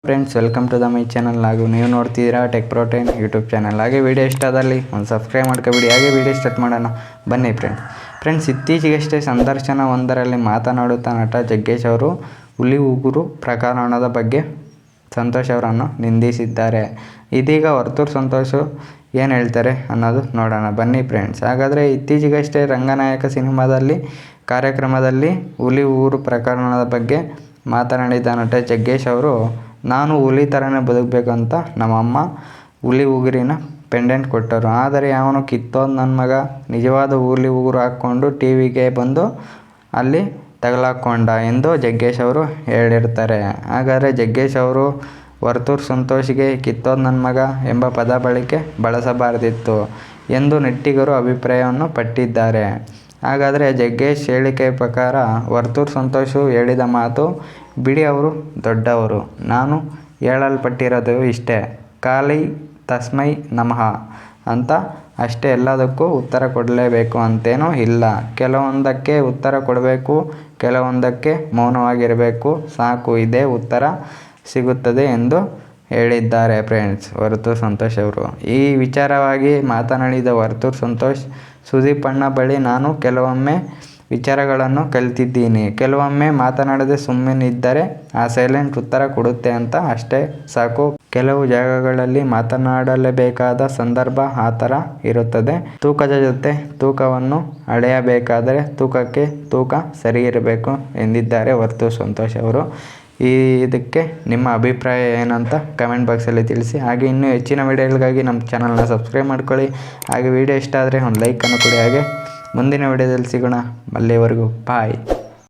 Friends, welcome to the my channel. ಹಾಗೂ ನೀವು ನೋಡ್ತಿದ್ದೀರಾ ಟೆಕ್ ಪ್ರೋಟೈನ್ ಯೂಟ್ಯೂಬ್ ಚಾನಲ್. ಹಾಗೆ ವಿಡಿಯೋ ಇಷ್ಟ ಆದಲ್ಲಿ ಒಂದು ಸಬ್ಸ್ಕ್ರೈಬ್ ಮಾಡ್ಕೊಬಿಡಿ. ಹಾಗೆ ವಿಡಿಯೋ ಸ್ಟಾರ್ಟ್ ಮಾಡೋಣ ಬನ್ನಿ ಫ್ರೆಂಡ್ಸ್. ಇತ್ತೀಚೆಗಷ್ಟೇ ಸಂದರ್ಶನ ಒಂದರಲ್ಲಿ ಮಾತನಾಡುತ್ತಾ ನಟ ಜಗ್ಗೇಶ್ ಅವರು ಹುಲಿ ಉಗುರು ಪ್ರಕರಣದ ಬಗ್ಗೆ ಸಂತೋಷ್ ಅವರನ್ನು ನಿಂದಿಸಿದ್ದಾರೆ. ಇದೀಗ ವರ್ತೂರು ಸಂತೋಷ್ ಏನು ಹೇಳ್ತಾರೆ ಅನ್ನೋದು ನೋಡೋಣ ಬನ್ನಿ ಫ್ರೆಂಡ್ಸ್. ಹಾಗಾದರೆ ಇತ್ತೀಚೆಗಷ್ಟೇ ರಂಗನಾಯಕ ಸಿನಿಮಾದಲ್ಲಿ ಕಾರ್ಯಕ್ರಮದಲ್ಲಿ ಹುಲಿ ಉಗುರು ಪ್ರಕರಣದ ಬಗ್ಗೆ ಮಾತನಾಡಿದ ನಟ ಜಗ್ಗೇಶ್ ಅವರು, ನಾನು ಹುಲಿ ಥರನೇ ಬದುಕಬೇಕಂತ ನಮ್ಮಮ್ಮ ಹುಲಿ ಉಗುರಿನ ಪೆಂಡೆಂಟ್ ಕೊಟ್ಟರು. ಆದರೆ ಅವನು ಕಿತ್ತೋದು ನನ್ನ ಮಗ ನಿಜವಾದ ಹುಲಿ ಉಗುರು ಹಾಕ್ಕೊಂಡು ಟಿವಿಗೆ ಬಂದು ಅಲ್ಲಿ ತಗಲಾಕೊಂಡ ಎಂದು ಜಗ್ಗೇಶ್ ಅವರು ಹೇಳಿರ್ತಾರೆ. ಹಾಗಾದರೆ ಜಗ್ಗೇಶ್ ಅವರು ವರ್ತೂರು ಸಂತೋಷ್ಗೆ ಕಿತ್ತೋದು ನನ್ನ ಮಗ ಎಂಬ ಪದ ಬಳಸಬಾರದಿತ್ತು ಎಂದು ನೆಟ್ಟಿಗರು ಅಭಿಪ್ರಾಯವನ್ನು ಪಟ್ಟಿದ್ದಾರೆ. ಹಾಗಾದರೆ ಜಗ್ಗೇಶ್ ಹೇಳಿಕೆ ಪ್ರಕಾರ ವರ್ತೂರು ಸಂತೋಷ್ ಹೇಳಿದ ಮಾತು, ಬಿಡಿ ಅವರು ದೊಡ್ಡವರು, ನಾನು ಹೇಳಲ್ಪಟ್ಟಿರೋದು ಇಷ್ಟೇ, ಖಾಲಿ ತಸ್ಮೈ ನಮಃ ಅಂತ ಅಷ್ಟೇ, ಎಲ್ಲದಕ್ಕೂ ಉತ್ತರ ಕೊಡಲೇಬೇಕು ಅಂತೇನೂ ಇಲ್ಲ, ಕೆಲವೊಂದಕ್ಕೆ ಉತ್ತರ ಕೊಡಬೇಕು, ಕೆಲವೊಂದಕ್ಕೆ ಮೌನವಾಗಿರಬೇಕು, ಸಾಕು, ಇದೇ ಉತ್ತರ ಸಿಗುತ್ತದೆ ಎಂದು ಹೇಳಿದ್ದಾರೆ ಫ್ರೆಂಡ್ಸ್ ವರ್ತೂರು ಸಂತೋಷ್ ಅವರು. ಈ ವಿಚಾರವಾಗಿ ಮಾತನಾಡಿದ ವರ್ತೂರು ಸಂತೋಷ್, ಸುದೀಪ್ ಅಣ್ಣ ಬಳಿ ನಾನು ಕೆಲವೊಮ್ಮೆ ವಿಚಾರಗಳನ್ನು ಕಲಿತಿದ್ದೀನಿ, ಕೆಲವೊಮ್ಮೆ ಮಾತನಾಡದೆ ಸುಮ್ಮನಿದ್ದರೆ ಆ ಸೈಲೆಂಟ್ ಉತ್ತರ ಕೊಡುತ್ತೆ ಅಂತ ಅಷ್ಟೇ ಸಾಕು, ಕೆಲವು ಜಾಗಗಳಲ್ಲಿ ಮಾತನಾಡಲೇಬೇಕಾದ ಸಂದರ್ಭ ಆ ಥರ ಇರುತ್ತದೆ, ತೂಕದ ಜೊತೆ ತೂಕವನ್ನು ಅಳೆಯಬೇಕಾದರೆ ತೂಕಕ್ಕೆ ತೂಕ ಸರಿಯಿರಬೇಕು ಎಂದಿದ್ದಾರೆ ವರ್ತೂರು ಸಂತೋಷ್ ಅವರು. ಇದಕ್ಕೆ ನಿಮ್ಮ ಅಭಿಪ್ರಾಯ ಏನಂತ ಕಮೆಂಟ್ ಬಾಕ್ಸಲ್ಲಿ ತಿಳಿಸಿ. ಹಾಗೆ ಇನ್ನೂ ಹೆಚ್ಚಿನ ವಿಡಿಯೋಗಳಿಗಾಗಿ ನಮ್ಮ ಚಾನಲ್ನ ಸಬ್ಸ್ಕ್ರೈಬ್ ಮಾಡ್ಕೊಳ್ಳಿ. ಹಾಗೆ ವಿಡಿಯೋ ಇಷ್ಟ ಆದರೆ ಒಂದು ಲೈಕನ್ನು ಕೊಡಿ. ಹಾಗೆ ಮುಂದಿನ ವಿಡಿಯೋದಲ್ಲಿ ಸಿಗೋಣ. ಅಲ್ಲಿವರೆಗೂ ಬಾಯ್.